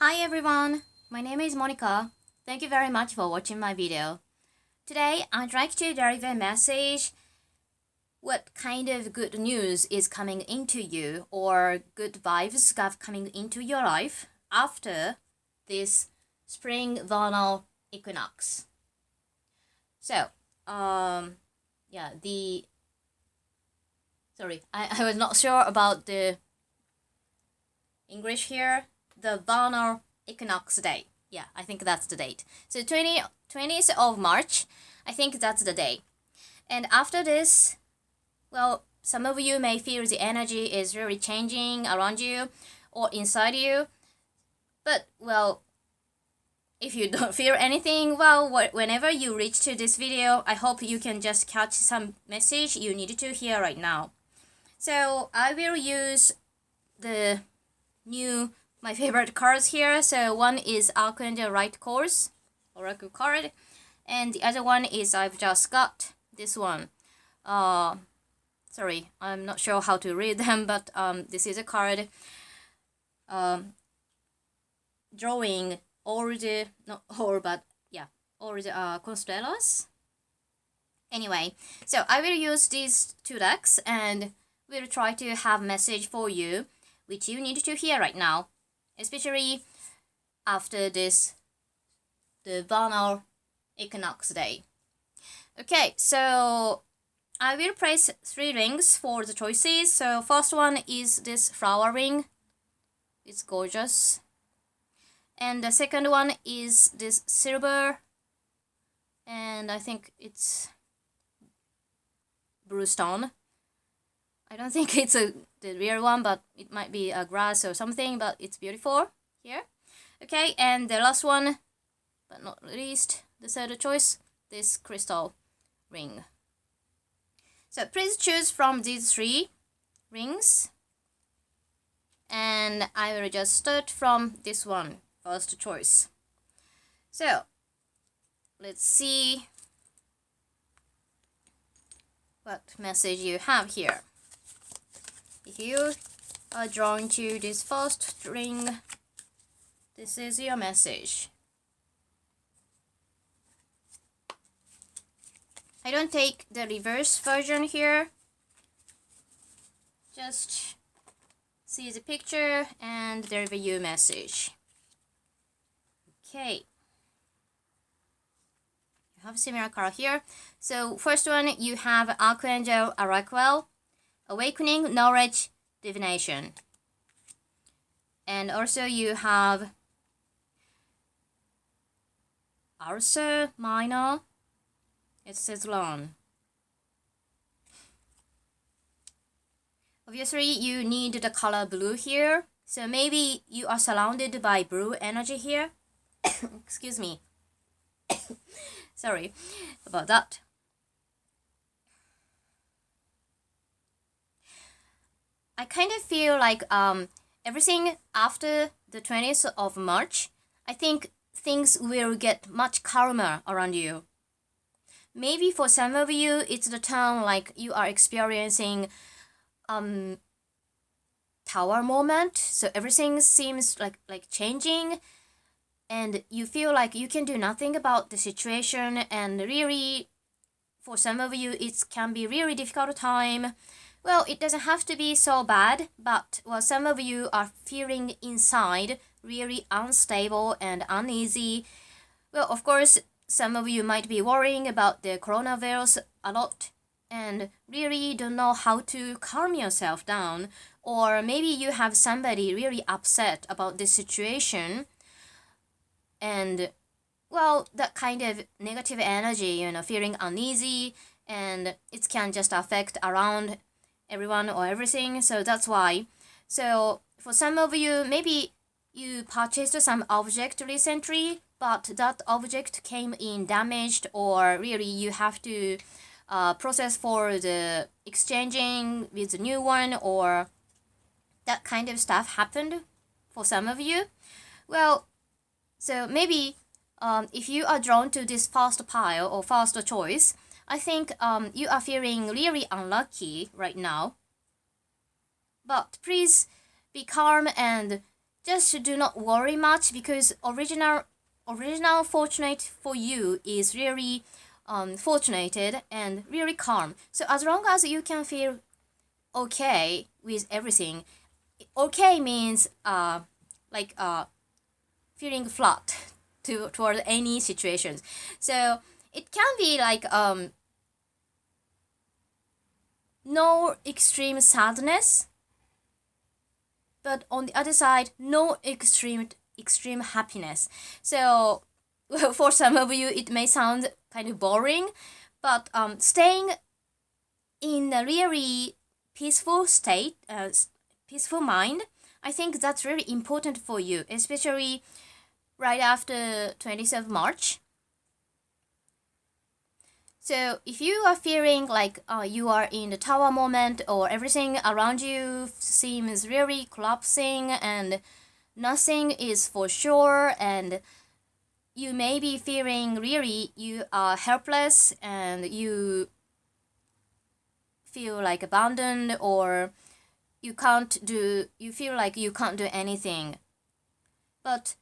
Hi everyone, my name is Monica. Thank you very much for watching my video. Today I'd like to deliver a message. What kind of good news is coming into you or good vibes coming into your life after this spring vernal equinox? So, I was not sure about the English here. The vernal equinox day. Yeah, I think that's the date. So 20th of March, I think that's the day. And after this, well, some of you may feel the energy is really changing around you or inside you. But, well, if you don't feel anything, well, whenever you reach to this video, I hope you can just catch some message you need to hear right now. So I will use my favorite cards here. So one is Archangel Light Course Oracle card, and the other one is I've just got this one. Sorry, I'm not sure how to read them, but this is a card drawing all the constellations. Anyway, so I will use these two decks and will try to have message for you which you need to hear right now, especially after the vernal equinox day. Okay, so I will place 3 rings for the choices. So first one is this flower ring. It's gorgeous. And the second one is this silver, and I think it's blue stone. I don't think it's the real one, but it might be a grass or something, but it's beautiful here. Okay, and the last one, but not least, the third choice, this crystal ring. So please choose from these 3 rings, and I will just start from this one, first choice. So let's see what message you have here. If you are drawn to this first ring, this is your message. I don't take the reverse version here. Just see the picture and deliver your message. Okay. You have a similar card here. So first one, you have Archangel Araquel, Awakening, Knowledge, Divination. And also you have Ursa Minor, it says Long. Obviously you need the color blue here, so maybe you are surrounded by blue energy here. Excuse me. Sorry about that. I kind of feel like everything after the 20th of March, I think things will get much calmer around you. Maybe for some of you, it's the time like you are experiencing tower moment. So everything seems like changing, and you feel like you can do nothing about the situation. And really, for some of you, it can be really difficult time. Well, it doesn't have to be so bad, but well, some of you are feeling inside really unstable and uneasy. Well, of course, some of you might be worrying about the coronavirus a lot and really don't know how to calm yourself down. Or maybe you have somebody really upset about this situation. And, well, that kind of negative energy, feeling uneasy, and it can just affect around everyone or everything. So that's why. So for some of you, maybe you purchased some object recently, but that object came in damaged, or really you have to process for the exchanging with the new one, or that kind of stuff happened for some of you. Well, so maybe if you are drawn to this first pile or first choice, I think you are feeling really unlucky right now. But please be calm and just do not worry much, because original fortunate for you is really fortunated and really calm. So as long as you can feel okay with everything, okay means feeling flat toward any situations. So it can be like no extreme sadness, but on the other side, no extreme happiness. So for some of you it may sound kind of boring, but staying in a really peaceful state, peaceful mind, I think that's really important for you, especially right after 27th March. So if you are feeling like you are in the tower moment, or everything around you seems really collapsing and nothing is for sure, and you may be feeling really you are helpless and you feel like abandoned, or you feel like you can't do anything. But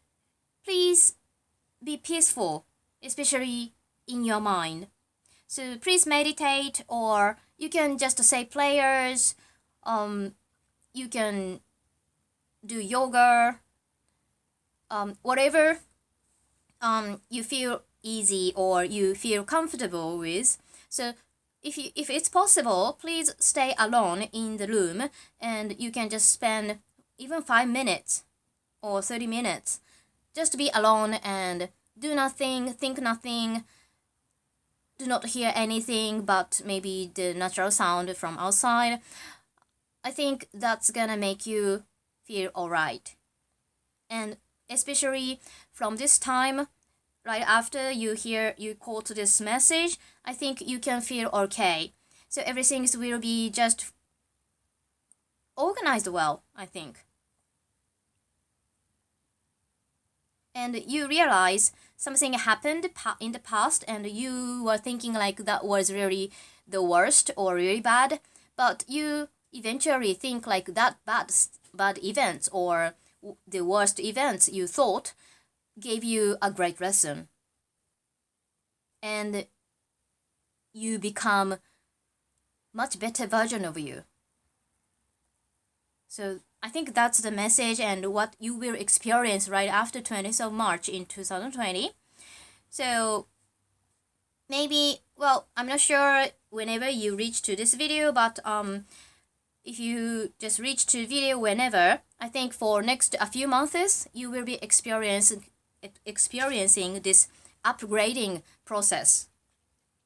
please be peaceful, especially in your mind. So please meditate, or you can just say prayers, you can do yoga, whatever you feel easy or you feel comfortable with. So if it's possible, please stay alone in the room, and you can just spend even 5 minutes or 30 minutes just to be alone and do nothing, think nothing, do not hear anything but maybe the natural sound from outside. I think that's gonna make you feel alright. And especially from this time, right after you caught this message, I think you can feel okay. So everything will be just organized well, I think. And you realize something happened in the past, and you were thinking like that was really the worst or really bad, but you eventually think like that bad events or the worst events you thought gave you a great lesson, and you become much better version of you. So I think that's the message and what you will experience right after 20th of March in 2020. So maybe, well, I'm not sure whenever you reach to this video, but if you just reach to video whenever, I think for next a few months you will be experiencing this upgrading process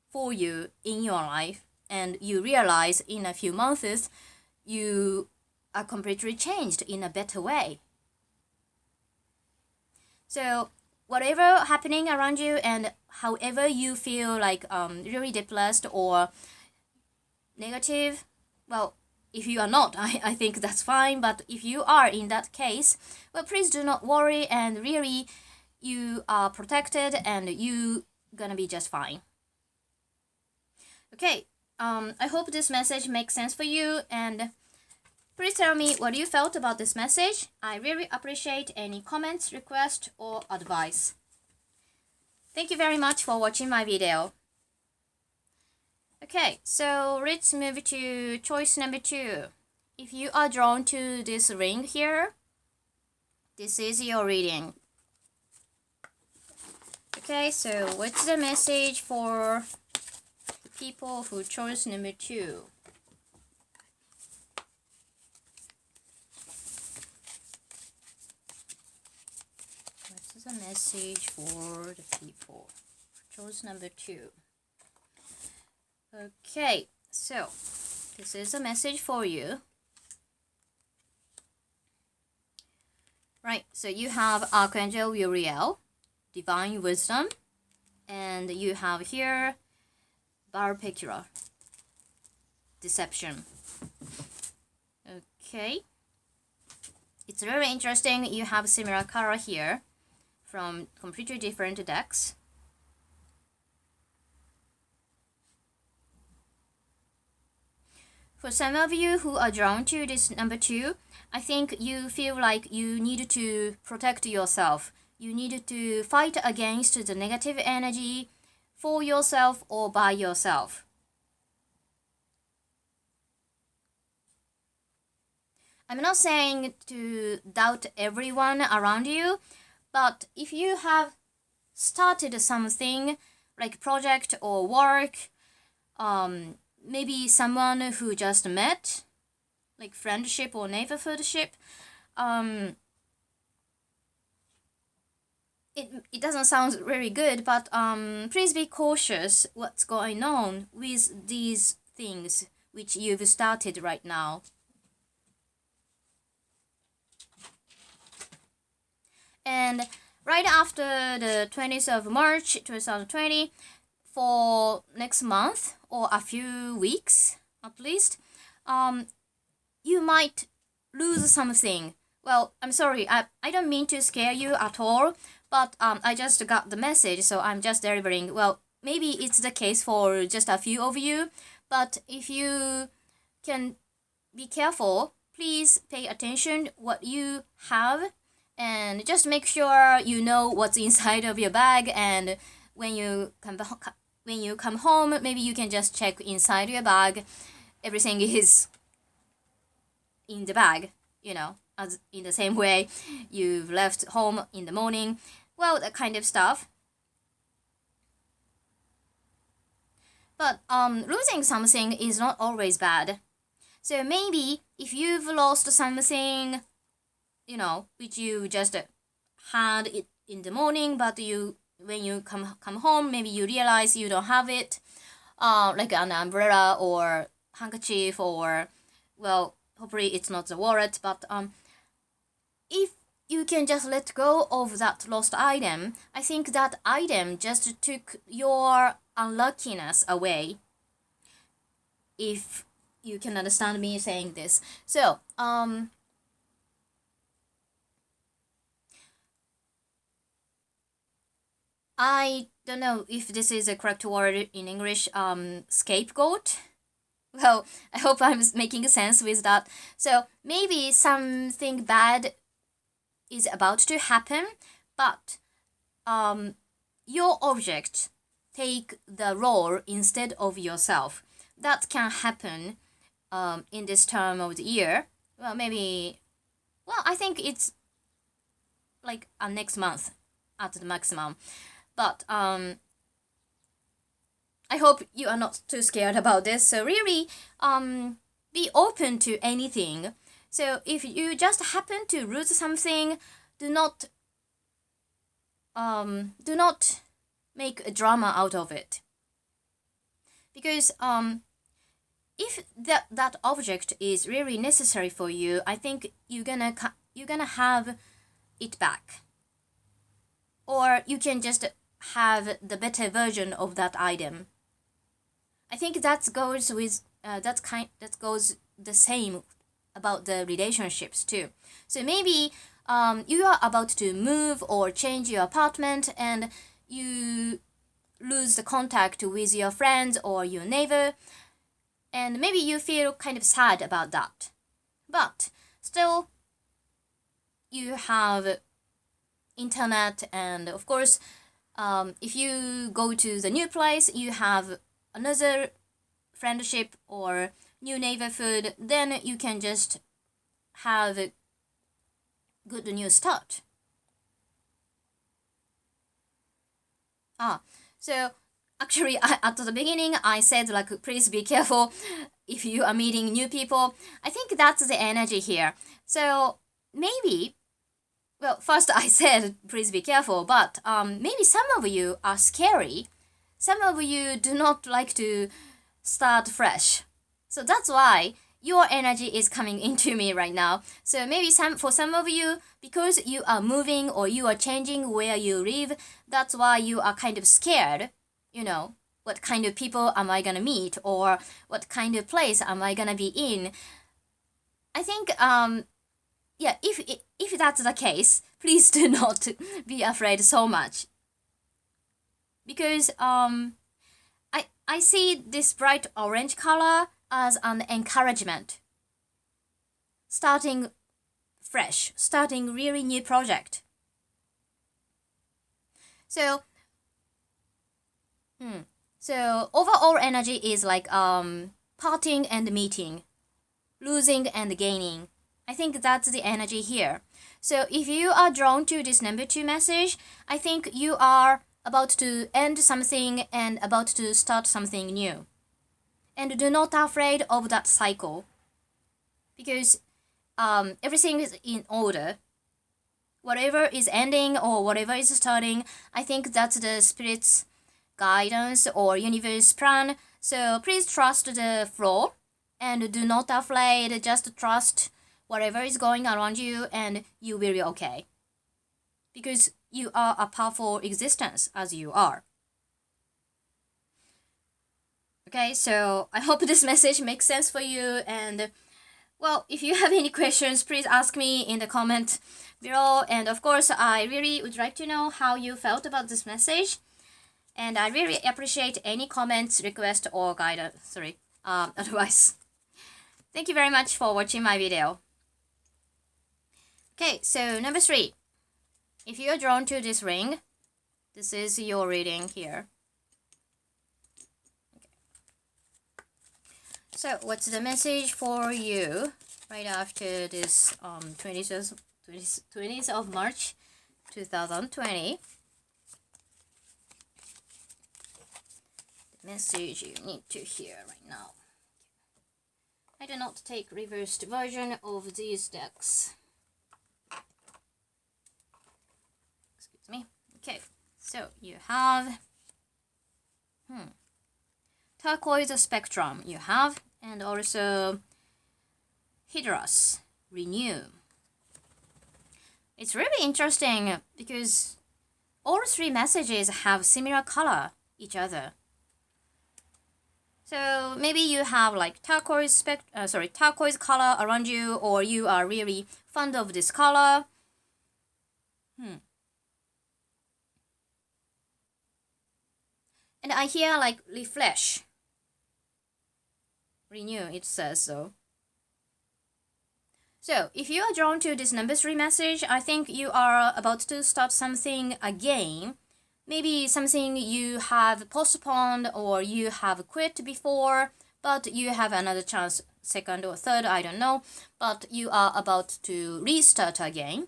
for you in your life, and you realize in a few months you are completely changed in a better way. So whatever happening around you, and however you feel like really depressed or negative, well, if you are not, I think that's fine, but if you are in that case, well, please do not worry, and really you are protected and you gonna be just fine. Okay, I hope this message makes sense for you, and please tell me what you felt about this message. I really appreciate any comments, requests, or advice. Thank you very much for watching my video. Okay, so let's move to choice number 2. If you are drawn to this ring here, this is your reading. Okay, so what's the message for the people who chose number 2? What's the message for the people who chose number 2? Okay, so this is a message for you. Right, so you have Archangel Uriel, Divine Wisdom, and you have here Barpecula, Deception. Okay, it's very interesting. You have similar color here from completely different decks. For some of you who are drawn to this number 2, I think you feel like you need to protect yourself. You need to fight against the negative energy for yourself or by yourself. I'm not saying to doubt everyone around you, but if you have started something like project or work, maybe someone who just met, like friendship or neighborhoodship, it doesn't sound very good, but please be cautious what's going on with these things which you've started right now. And right after the 20th of March 2020, for next month or a few weeks at least, you might lose something. Well, I'm sorry, I don't mean to scare you at all, but I just got the message, so I'm just delivering. Well, maybe it's the case for just a few of you, but if you can be careful, please pay attention what you have, and just make sure you know what's inside of your bag, and when you come home, maybe you can just check inside your bag. Everything is in the bag, as in the same way you've left home in the morning. Well, that kind of stuff. But losing something is not always bad. So maybe if you've lost something, which you just had it in the morning, but when you come home, maybe you realize you don't have it, like an umbrella or handkerchief, or, well, hopefully it's not the wallet, but if you can just let go of that lost item, I think that item just took your unluckiness away, if you can understand me saying this. So I don't know if this is a correct word in English, scapegoat. Well, I hope I'm making sense with that. So maybe something bad is about to happen, but your object take the role instead of yourself. That can happen in this term of the year. Well, maybe, I think it's like next month at the maximum. But I hope you are not too scared about this. So really, be open to anything. So if you just happen to lose something, do not make a drama out of it. Because if that object is really necessary for you, I think you're gonna have it back, or you can just have the better version of that item. I think that goes with that goes the same about the relationships too. So maybe you are about to move or change your apartment, and you lose the contact with your friends or your neighbor, and maybe you feel kind of sad about that. But still, you have internet, and of course, if you go to the new place, you have another friendship or new neighborhood, then you can just have a good new start. So actually, at the beginning, I said, like, please be careful if you are meeting new people. I think that's the energy here. So maybe, well, first I said, please be careful, but maybe some of you are scary. Some of you do not like to start fresh. So that's why your energy is coming into me right now. So maybe for some of you, because you are moving or you are changing where you live, that's why you are kind of scared. What kind of people am I gonna meet, or what kind of place am I gonna be in? I think yeah, if that's the case, please do not be afraid so much, because I see this bright orange color as an encouragement. Starting fresh, starting really new project. So overall energy is like parting and meeting, losing and gaining. I think that's the energy here. So if you are drawn to this number 2 message, I think you are about to end something and about to start something new. And do not afraid of that cycle, because everything is in order. Whatever is ending or whatever is starting, I think that's the spirit's guidance or universe plan. So please trust the flow and do not afraid. Just trust whatever is going around you and you will be okay. Because you are a powerful existence as you are. Okay, so I hope this message makes sense for you. And well, if you have any questions, please ask me in the comment below. And of course, I really would like to know how you felt about this message. And I really appreciate any comments, requests, or guidance, advice. Thank you very much for watching my video. Okay, so number 3. If you're drawn to this ring, this is your reading here. Okay. So what's the message for you right after this 20th of March 2020? The message you need to hear right now. I do not take reversed version of these decks. Excuse me. Okay, so you have turquoise spectrum you have, and also Hydras, renew. It's really interesting because all 3 messages have similar color each other. So maybe you have like turquoise color around you, or you are really fond of this color. And I hear like refresh, renew, it says so. So if you are drawn to this number 3 message, I think you are about to start something again. Maybe something you have postponed or you have quit before, but you have another chance, second or third, I don't know, but you are about to restart again.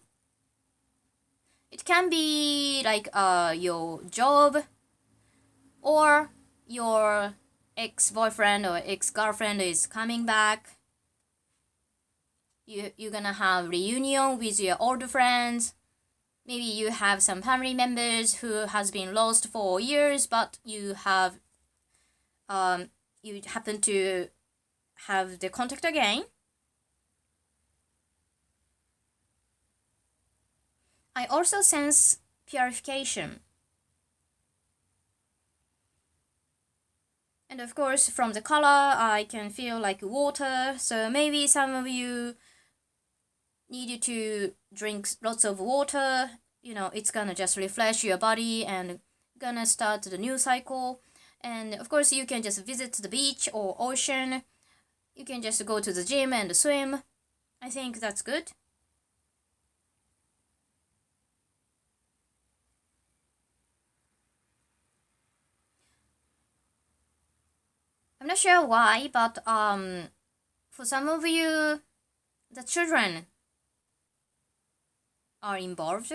It can be like your job, or your ex-boyfriend or ex-girlfriend is coming back. You're gonna have reunion with your old friends. Maybe you have some family members who has been lost for years, but you have you happen to have the contact again. I also sense purification. And of course, from the color, I can feel like water. So maybe some of you need to drink lots of water. You know, it's gonna just refresh your body and gonna start the new cycle. And of course, you can just visit the beach or ocean. You can just go to the gym and swim. I think that's good. I'm not sure why, but for some of you, the children are involved.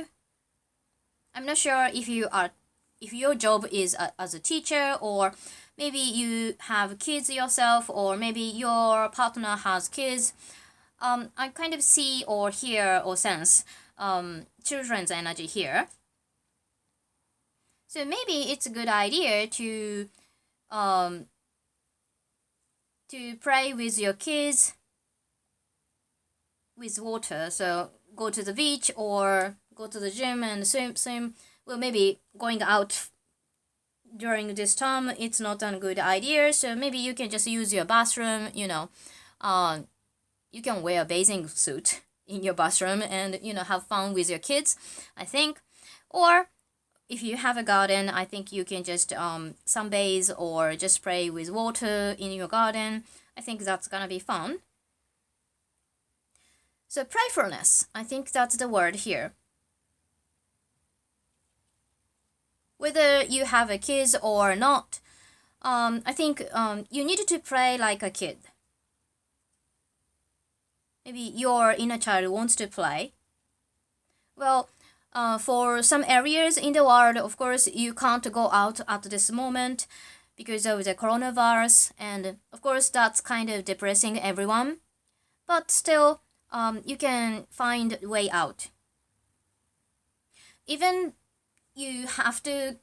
I'm not sure if your job is as a teacher, or maybe you have kids yourself, or maybe your partner has kids. I kind of see or hear or sense children's energy here. So maybe it's a good idea to play with your kids with water. So go to the beach or go to the gym and swim. Well, maybe going out during this time, it's not a good idea. So maybe you can just use your bathroom, you know. You can wear a bathing suit in your bathroom and, you know, have fun with your kids, I think. Or if you have a garden, I think you can just sunbathe or just play with water in your garden. I think that's gonna be fun. So playfulness, I think that's the word here. Whether you have a kid or not, I think you need to play like a kid. Maybe your inner child wants to play. Well, for some areas in the world, of course, you can't go out at this moment because of the coronavirus, and of course, that's kind of depressing everyone. But still, you can find a way out. Even you have to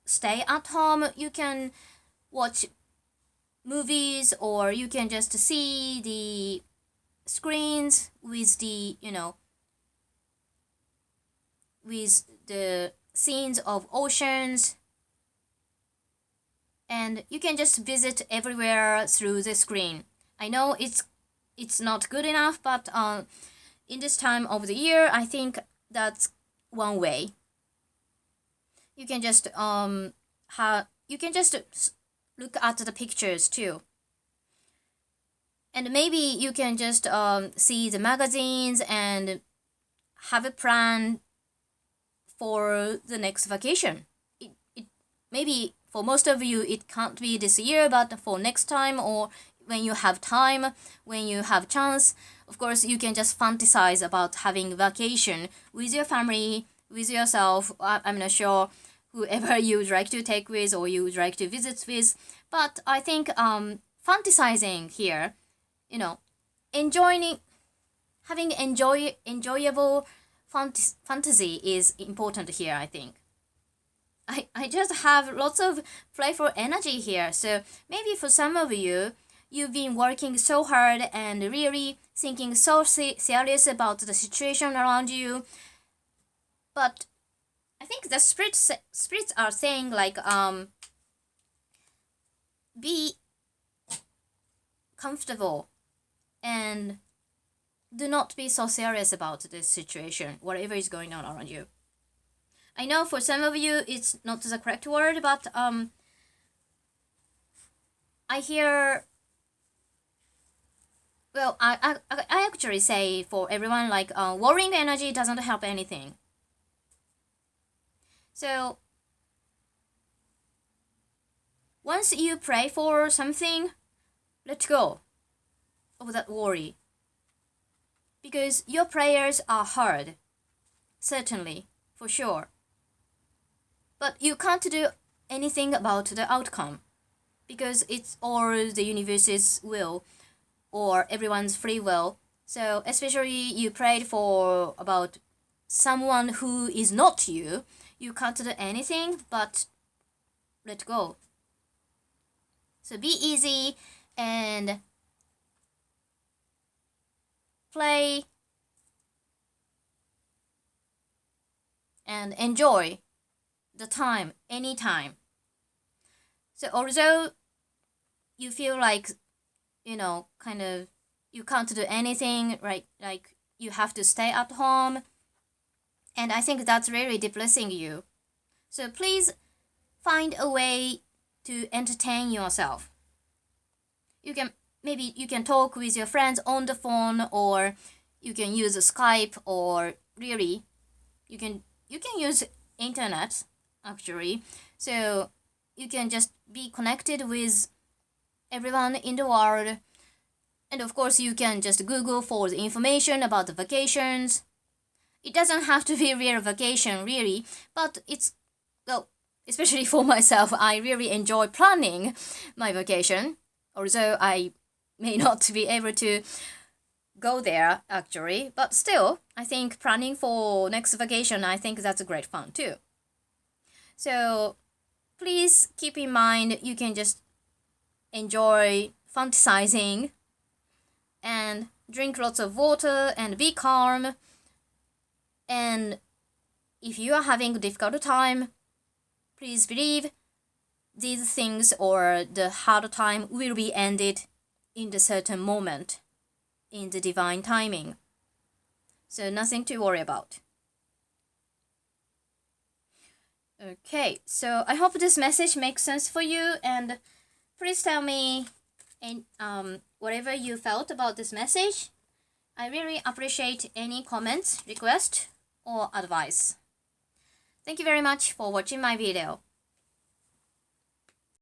stay at home, you can watch movies or you can just see the screens with the, with the scenes of oceans, and you can just visit everywhere through the screen. I know it's not good enough, but in this time of the year, I think that's one way. You can just look at the pictures too, and maybe you can just see the magazines and have a plan for the next vacation. It maybe for most of you it can't be this year, but for next time or when you have time, when you have chance, of course you can just fantasize about having vacation with your family, with yourself. I'm not sure whoever you would like to take with or you would like to visit with, but I think fantasizing here, having enjoyable fantasy is important here, I think. I just have lots of playful energy here, so maybe for some of you, you've been working so hard and really thinking so serious about the situation around you, but I think the spirits are saying like be comfortable and do not be so serious about this situation, whatever is going on around you. I know for some of you it's not the correct word, but I hear, well, I actually say for everyone like worrying energy doesn't help anything. So once you pray for something, let go of that worry, because your prayers are heard, certainly, for sure. But you can't do anything about the outcome, because it's all the universe's will or everyone's free will. So especially you prayed for about someone who is not you, you can't do anything but let go. So be easy and play and enjoy the time anytime. So although you feel like, kind of you can't do anything, right? Like you have to stay at home, and I think that's really depressing you. So please find a way to entertain yourself. Maybe you can talk with your friends on the phone, or you can use Skype, or really you can use internet actually. So you can just be connected with everyone in the world, and of course you can just Google for the information about the vacations. It doesn't have to be a real vacation really, but it's, well, especially for myself, I really enjoy planning my vacation, although I may not be able to go there actually, but still I think planning for next vacation, I think that's great fun too. So please keep in mind you can just enjoy fantasizing and drink lots of water and be calm, and if you are having a difficult time, please believe these things or the hard time will be ended in the certain moment in the divine timing. So nothing to worry about. Okay, so I hope this message makes sense for you, and please tell me and whatever you felt about this message. I really appreciate any comments, requests, or advice. Thank you very much for watching my video.